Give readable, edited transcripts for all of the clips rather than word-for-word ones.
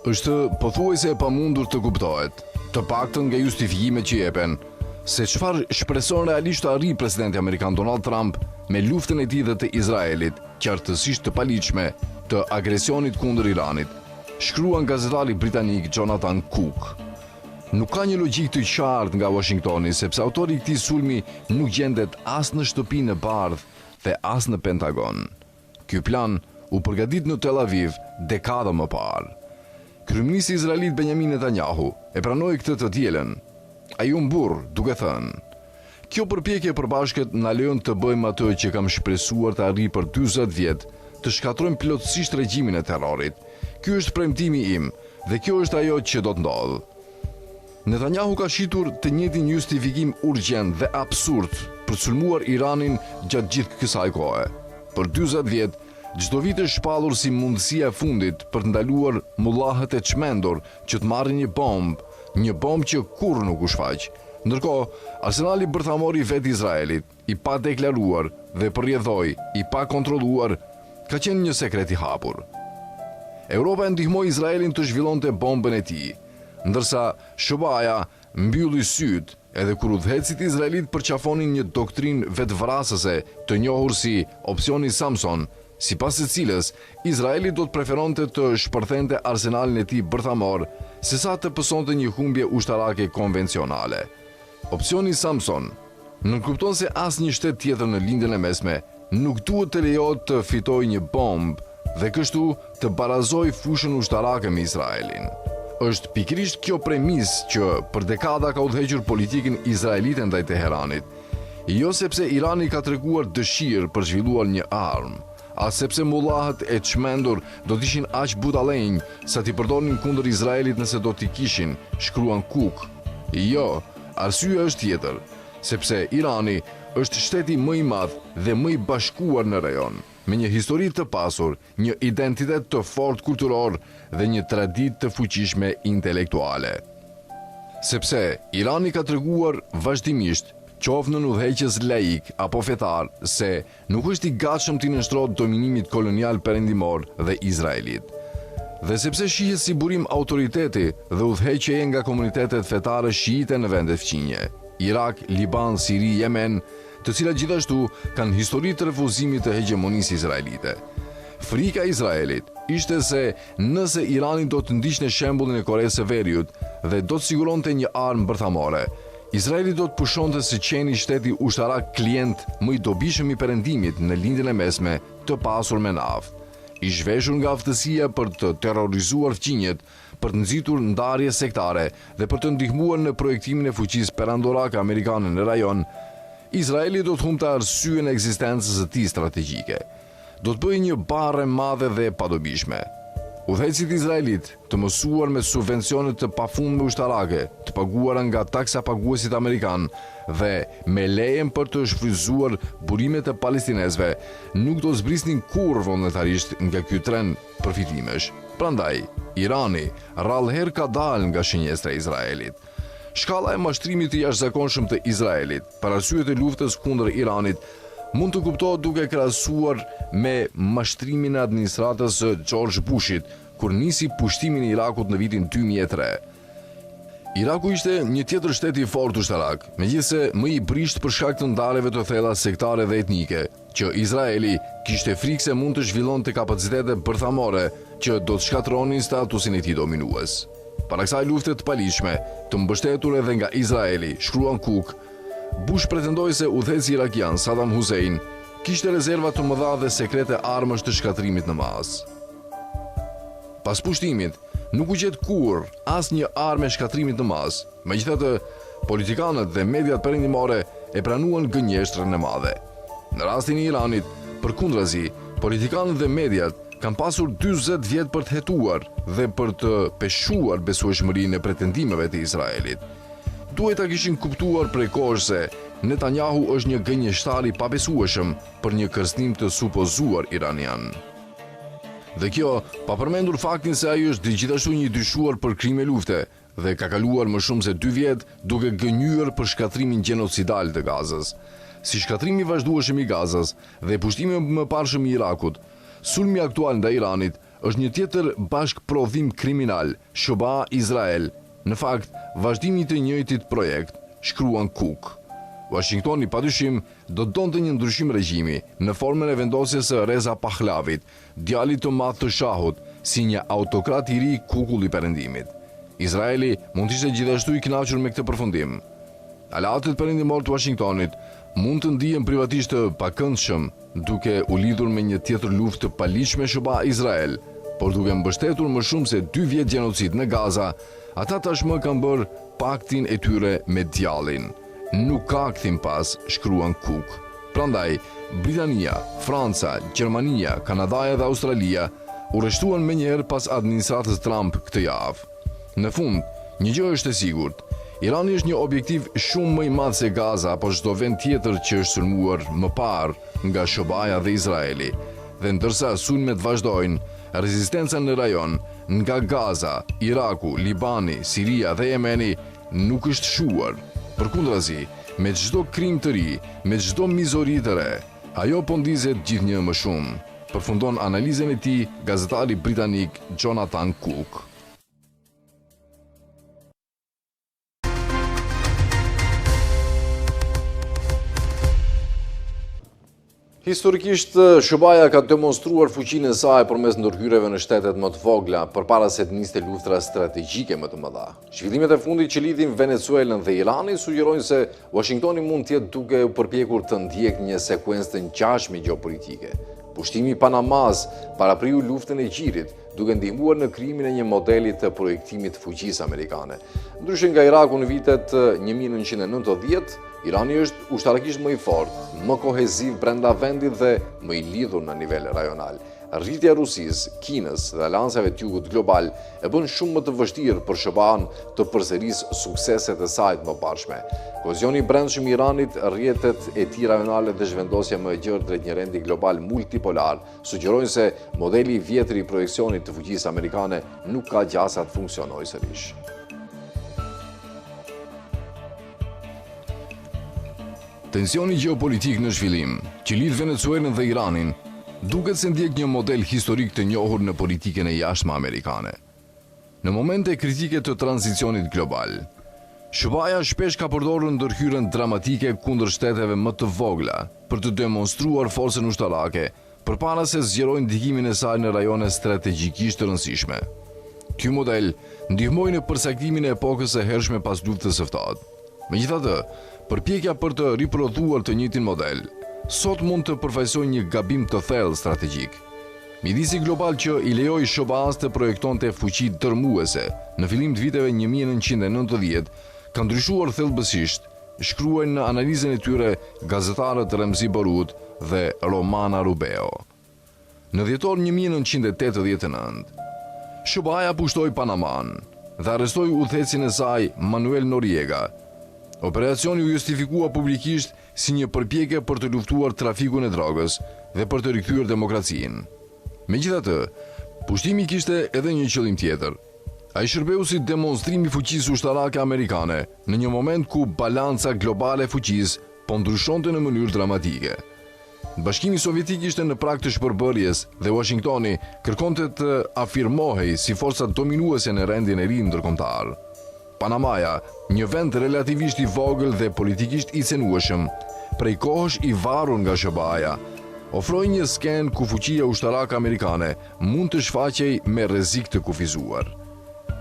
Është pothuajse e pamundur të kuptohet, të paktën nga justifikimet që jepen, se çfarë shpreson realisht të arrijë presidenti amerikan Donald Trump me luftën e tij dhe të Izraelit, qartësisht të paligjshme, të agresionit kundër Iranit, shkruan gazetari britanik Jonathan Cook. Nuk ka një logjik të qartë nga Washingtoni, sepse autori i këtij sulmi nuk gjendet as në shtëpinë e bardhë dhe as në Pentagon. Ky plan u përgatit në Tel Aviv dekada më parë. Kryeministri izraelit Benjamin Netanyahu e pranoi këtë të dielën. Ai u mburr duke thënë: "Kjo përpjekje e përbashkët na lejon të bëjmë atë që kam shpresuar të arrij për 40 vjet, të shkatrojmë plotësisht regjimin e terrorit. Ky është premtimi im dhe kjo është ajo që do të ndodhë." Netanyahu ka shitur të njëjtin justifikim urgjent dhe absurd për të sulmuar Iranin gjatë gjithë kësaj kohe. Për 40 vjet, çdo vit është shpallur si mundësia e fundit për të ndaluar mullahët e çmendur që të marrin një bombë që kurrë nuk u shfaq. Ndërkohë, arsenali bërthamor i vet Izraelit, i pa deklaruar dhe përrjedhoj, i pa kontrolluar, ka qenë një sekret i hapur. Europa e ndihmoi Izraelin të zhvillonte bombën e tij, ndërsa SHBA-ja mbylli syt edhe kur udhëhecit izraelit përqafonin një doktrinë vetvrasëse të njohur si opsioni Samson, sipas së cilës Izraeli do të preferonte të shpërthente arsenalin e tij bërthamor sesa të pësonte një humbje ushtarake konvencionale. Opsioni Samson nuk kupton se asnjë shtet tjetër në lindjen e mesme nuk duhet të lejohet të fitojë një bombë dhe kështu të barazojë fushën ushtarake me Izraelin. Është pikërisht kjo premis që për dekada ka udhëhequr politikën izraelite ndaj Teheranit, jo sepse Irani ka treguar dëshirë për zhvilluar një armë, as sepse mullahët e çmendur do të ishin aq budallënj sa t'i përdornin kundër Izraelit nëse do t'i kishin, shkruan Cook. Jo, arsyeja është tjetër, sepse Irani është shteti më i madh dhe më i bashkuar në rajon, me një histori të pasur, një identitet të fortë kulturor dhe një traditë të fuqishme intelektuale. Sepse Irani ka treguar vazhdimisht, qoftë në udhëheqës laik apo fetar, se nuk është i gatshëm t'i nënshtrohet dominimit kolonial perëndimor dhe Izraelit. Dhe sepse shihet si burim autoriteti dhe udhëheqje nga komunitetet fetare shiite në vendet fqinje, Irak, Liban, Siri, Yemen, të cilat gjithashtu kanë histori të refuzimit të hegemonisë izraelite. Frika e Izraelit ishte se nëse Irani do të ndiqte shembullin e Koreas së Veriut dhe do të siguronte një armë bërthamore, Izraeli do të pushonte si qeni shteti ushtarak klient më i dobishëm i perëndimit në lindjen e mesme, të pasur me naftë, i zhveshur nga aftësia për të terrorizuar fqinjet, për të nxitur ndarje sektare dhe për të ndihmuar në projektimin e fuqisë perandorake amerikane në rajon. Izraeli do të humbte arsyeën e ekzistencës së tij strategjike. Do të bëjë një barre madhe dhe padobishme. Udhëhecit izraelit, të mësuar me subvencione të pafundme ushtarake, të paguara nga taksa paguesit amerikan dhe me lejen për të shfrytzuar burimet e palestinezëve, nuk do zbrisnin kurrë vullnetarisht nga ky trend përfitimesh. Prandaj, Irani rrallëherë ka dalë nga shënjestra e Izraelit. Shkalla e mashtrimit të jashtëzakonshëm të Izraelit për arsye të luftës kundër Iranit mund të kuptohet duke krahasuar me mashtrimin e administratës së George Bushit kur nisi pushtimin e Irakut në vitin 2003. Iraku ishte një tjetër shtet i fortë ushtarak, megjithse më i brisht për shkak të ndarjeve të thella sektare dhe etnike, që Izraeli kishte frikë se mund të zhvillonte kapacitete bërthamore që do të shkatronin statusin e tij dominues. Para kësaj lufte të paligjshme, të mbështetur edhe nga Izraeli, shkruan Cook, Bush pretendoi se udhëheci irakian Saddam Hussein kishte rezerva të mëdha dhe sekrete armësh të shkatrimit në masë. Pas pushtimit, nuk u gjet kurrë asnjë armë e shkatrimit në masë. Megjithatë, politikanët dhe mediat perëndimore e pranuan gënjeshtrën e madhe. Në rastin e Iranit, përkundrazi, politikanët dhe mediat kanë pasur 40 vjet për të hetuar dhe për të peshuar besueshmërinë e pretendimeve të Izraelit. Duhet ta kishin kuptuar prej kohësh se Netanyahu është një gënjeshtar i pabesueshëm për një kërcënim të supozuar iranian. Dhe kjo pa përmendur faktin se ai është gjithashtu një i dyshuar për krime lufte dhe ka kaluar më shumë se 2 vjet duke gënjur për shkatrimin gjenocidal të Gazës. Si shkatrimi i vazhdueshëm i Gazës dhe pushtimi më parshëm i Irakut, sulmi aktual ndaj Iranit është një tjetër bashkëprodhim kriminal, Shoba-Izrael, në fakt vazhdimi të njëjtit projekt, shkruan Cook. Washingtoni padyshim do donte një ndryshim regjimi në formën e vendosjes së Reza Pahlavit, djalit të madh të shahut, si një autokrat i ri kukull i perëndimit. Izraeli mund të ishte gjithashtu i kënaqur me këtë përfundim. Aleatët perëndimor të Washingtonit mund të ndihen privatisht të pakëndshëm duke u lidhur me një tjetër luftë të paligjshme Shoba-Izrael, por duke mbështetur më shumë se 2 vjet gjenocid në Gaza, ata tashmë kanë bërë paktin e tyre me djallin. Nuk ka kthim pas, shkruan Cook. Prandaj, Britania, Franca, Gjermania, Kanadaja dhe Australia u rreshtuan menjëherë pas administratës Trump këtë javë. Në fund, një gjë është e sigurt. Irani është një objektiv shumë më i madh se Gaza apo çdo vend tjetër që është sulmuar më parë nga Shobaja dhe Izraeli. Dhe ndërsa sulmet vazhdojnë, rezistenca në rajon nga Gaza, Iraku, Libani, Siria dhe Jemeni nuk është shuar. Përkundrazi, me çdo krim të ri, me çdo mizori të re, ajo po ndizet gjithnjë më shumë, përfundon analizën e tij gazetari britanik Jonathan Cook. Historikisht, Shobaja ka demonstruar fuqinë e saj përmes ndërhyrjeve në shtetet më të vogla përpara se të niste luftra strategjike më të mëdha. Zhvillimet e fundit që lidhin Venezuelën dhe Iranin sugjerojnë se Washingtoni mund të jetë duke u përpjekur të ndjekë një sekuencë të ngjashme gjeopolitike. Pushtimi i Panamas parapriu luftën e gjirit, duke ndihmuar në krijimin e një modeli të projektimit të fuqisë amerikane. Ndryshe nga Iraku në vitet 1990, Irani është ushtarakisht më i fortë, më koheziv brenda vendit dhe më i lidhur në nivel rajonal. Rritja e Rusisë, Kinës dhe aleancave të jugut global e bën shumë më të vështirë për Shoban të përsërisë sukseset e saj të mëparshme. Kohezioni i brendshëm i Iranit, rrjetet e tij rajonale dhe zhvendosja më e gjerë drejt një rendi global multipolar sugjerojnë se modeli i vjetër i projeksionit të fuqisë amerikane nuk ka gjasa të funksionojë sërish. Tensioni gjeopolitik në zhvillim, që lidh Venezuelën dhe Iranin, duket se ndjek një model historik të njohur në politikën e jashtme amerikane. Në momente kritike të tranzicionit global, Shobaja shpesh ka përdorur ndërhyrjen dramatike kundër shteteve më të vogla për të demonstruar forcën ushtarake, përpara se zgjerojnë ndikimin e saj në rajone strategjikisht të rëndësishme. Ky model ndihmoi në përsaktimin e epokës së hershme pas luftës së ftohtë. Megjithatë, përpjekja për të riprodhuar të njëjtin model sot mund të përfaqësojë një gabim të thellë strategjik. Midisi global që i lejoi Shobas të projektonte fuqi dërmuese në fillim të viteve 1990 ka ndryshuar thellësisht, shkruajnë në analizën e tyre gazetarët Remzi Barut dhe Romana Rubeo. Në dhjetor 1989, Shobaja pushtoi Panaman dhe arrestoi udhëhecin e saj Manuel Noriega. Operacioni u justifikua publikisht si një përpjekje për të luftuar trafikun e drogës dhe për të rikthyer demokracinë. Megjithatë, pushtimi kishte edhe një qëllim tjetër. Ai shërbeu si demonstrim i fuqisë ushtarake amerikane në një moment ku balanca globale e fuqisë po ndryshonte në mënyrë dramatike. Bashkimi Sovjetik ishte në prag të shpërbërjes dhe Washingtoni kërkonte të afirmohej si forca dominuese në rendin e ri ndërkombëtar. Panamaja, një vend relativisht i vogël dhe politikisht i cenueshëm, prej kohësh i varur nga Shobaja, ofroi një skenë ku fuqia ushtarake amerikane mund të shfaqej me rrezik të kufizuar.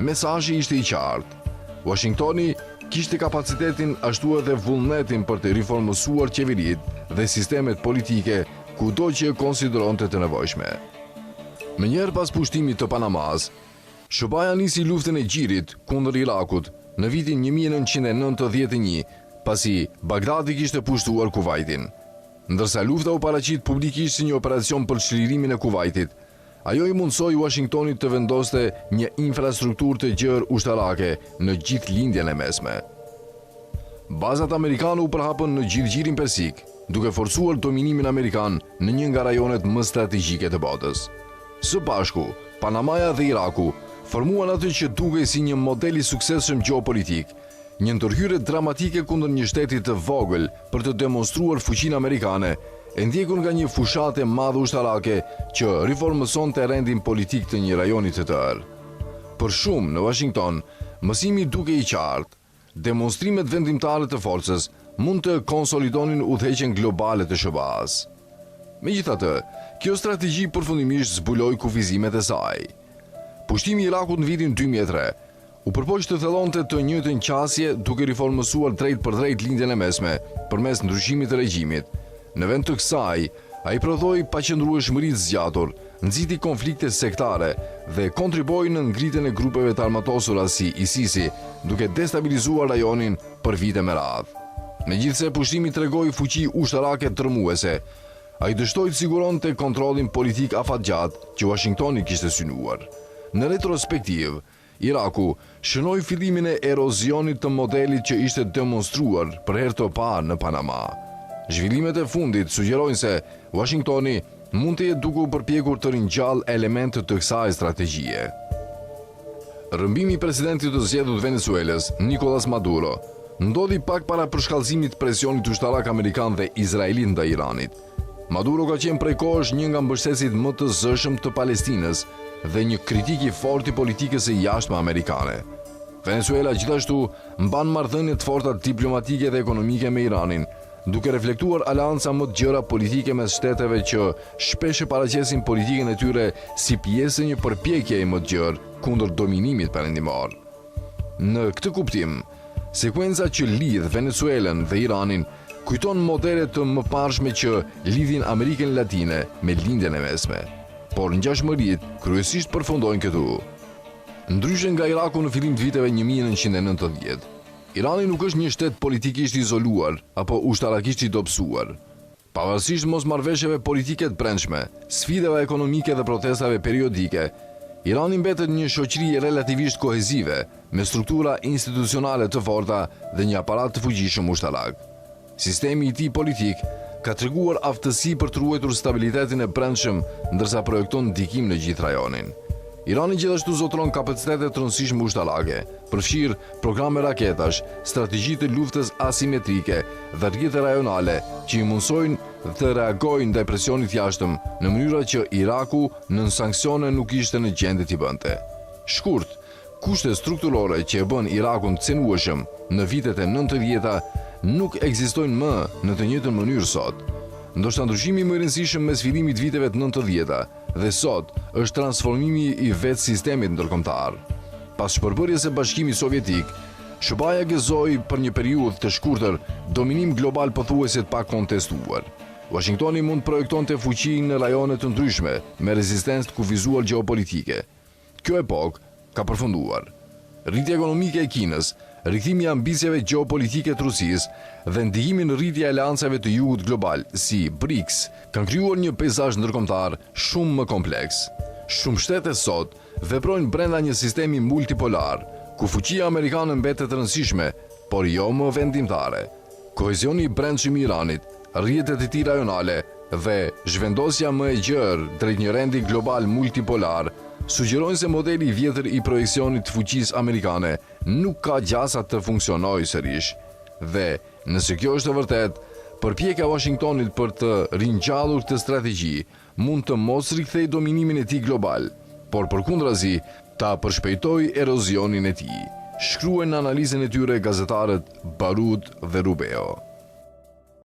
Mesazhi ishte i qartë. Washingtoni kishte kapacitetin ashtu edhe vullnetin për të riformuar qeveritë dhe sistemet politike kudo që e konsideronte të nevojshme. Menjëherë pas pushtimit të Panamas, Shobaja nisi luftën e gjirit kundër Irakut në vitin 1991, pasi Bagdadi kishte pushtuar Kuvajtin. Ndërsa lufta u paraqit publikisht si një operacion për çlirimin e Kuvajtit, ajo i mundsoi Washingtonit të vendoste një infrastrukturë të gjerë ushtarake në gjithë lindjen e mesme. Bazat amerikane u përhapën në gjithë gjirin persik, duke forcuar dominimin amerikan në një nga rajonet më strategjike të botës. Së bashku, Panamaja dhe Iraku formuan atë që dukej si një model i suksesshëm gjeopolitik, një ndërhyrje dramatike kundër një shteti të vogël për të demonstruar fuqinë amerikane e ndjekur nga një fushatë e madhe ushtarake që riformësonte rendin politik të një rajoni të tërë. Për shumë në Washington, mësimi duke i qartë, demonstrimet vendimtare të forcës mund të konsolidonin udhëheqjen globale të SBA-s. Megjithatë, kjo strategji përfundimisht zbuloi kufizimet e saj. Pushtimi i Irakut në vitin 2003 u përpoq të thellonte të njëjtën qasje duke riformësuar drejt për drejt lindjen e mesme përmes ndryshimit të regjimit. Në vend të kësaj, ai prodhoi paqëndrueshmëri të zgjatur, nxiti konflikte sektare dhe kontriboi në ngritjen e grupeve të armatosura si ISIS-i, duke destabilizuar rajonin për vite me radhë. Megjithse pushtimi tregoi fuqi ushtarake tërmuese, ai dështoi të siguronte kontrollin politik afatgjat që Washingtoni kishte synuar. Në retrospektiv, Iraku shënoi fillimin e erozionit të modelit që ishte demonstruar për herë të parë në Panama. Zhvillimet e fundit sugjerojnë se Washingtoni mund të jetë duke u përpjekur të ringjallë elemente të kësaj strategjie. Rrëmbimi i presidentit të zgjedhur të Venezuelës, Nicolas Maduro, ndodhi pak para përshkallëzimit të presionit ushtarak amerikan dhe izraelit ndaj Iranit. Maduro ka qenë prej kohësh një nga mbështetësit më të zëshëm të Palestinës dhe një kritik i fortë i politikës së jashtme amerikane. Venezuela gjithashtu mban marrëdhënie të forta diplomatike dhe ekonomike me Iranin, duke reflektuar aleanca më të gjëra politike mes shteteve që shpesh e paraqesin politikën e tyre si pjesë e një përpjekjeje më të gjerë kundër dominimit perëndimor. Në këtë kuptim, sekuenca që lidh Venezuelën dhe Iranin kujton modele të mëparshme që lidhin Amerikën Latine me lindjen e mesme, por ngjashmëritë kryesisht përfundojnë këtu. Ndryshe nga Iraku në fillim të viteve 1990, Irani nuk është një shtet politikisht izoluar apo ushtarakisht i dobësuar. Pavarësisht mosmarrëveshjeve politike të brendshme, sfidave ekonomike dhe protestave periodike, Irani mbetet një shoqëri relativisht kohezive, me struktura institucionale të forta dhe një aparat të fuqishëm ushtarak. Sistemi i tij politik ka treguar aftësi për të ruajtur stabilitetin e brendshëm, ndërsa projekton ndikim në gjithë rajonin. Irani gjithashtu zotëron kapacitete të rëndësishme ushtarake, përfshirë programe raketash, strategji të luftës asimetrike dhe rrjete rajonale që i mundsojnë të reagojnë ndaj presionit jashtëm në mënyra që Iraku nën sanksione nuk ishte në gjendje t'i bënte. Shkurt, kushte strukturore që e bën Irakun të cenueshëm në vitet e 90-ta nuk ekzistojnë më në të njëjtën mënyrë sot. Ndoshta ndryshimi më i rëndësishëm mes fillimit të viteve të 90-ta dhe sot është transformimi i vetë sistemit ndërkombëtar. Pas shpërbërjes së Bashkimit Sovjetik, SBA-ja gëzoi për një periudhë të shkurtër dominim global pothuajse të pakontestuar. Washingtoni mund projektonte fuqinë në rajone të ndryshme me rezistencë të kufizuar gjeopolitike. Kjo epokë ka përfunduar. Rritja ekonomike e Kinës, rikthimi i ambicieve gjeopolitike të Rusisë dhe ndihimi në rritje e aleancave të jugut global, si BRICS, kanë krijuar një peizazh ndërkombëtar shumë më kompleks. Shumë shtete sot veprojnë brenda një sistemi multipolar, ku fuqia amerikane mbetet e rëndësishme, por jo më vendimtare. Kohezioni i brendshëm i Iranit, rrjetet e tij rajonale dhe zhvendosja më e gjerë drejt një rendi global multipolar sugjerojnë se modeli i vjetër i projeksionit të fuqisë amerikane nuk ka gjasa të funksionojë sërish. Dhe, nëse kjo është e vërtet, përpjekja e Washingtonit për të ringjallur këtë strategji mund të mos rikthejë dominimin e tij global, por përkundrazi ta përshpejtojë erozionin e tij. Shkruajnë në analizën e tyre gazetarët Barud dhe Rubeo.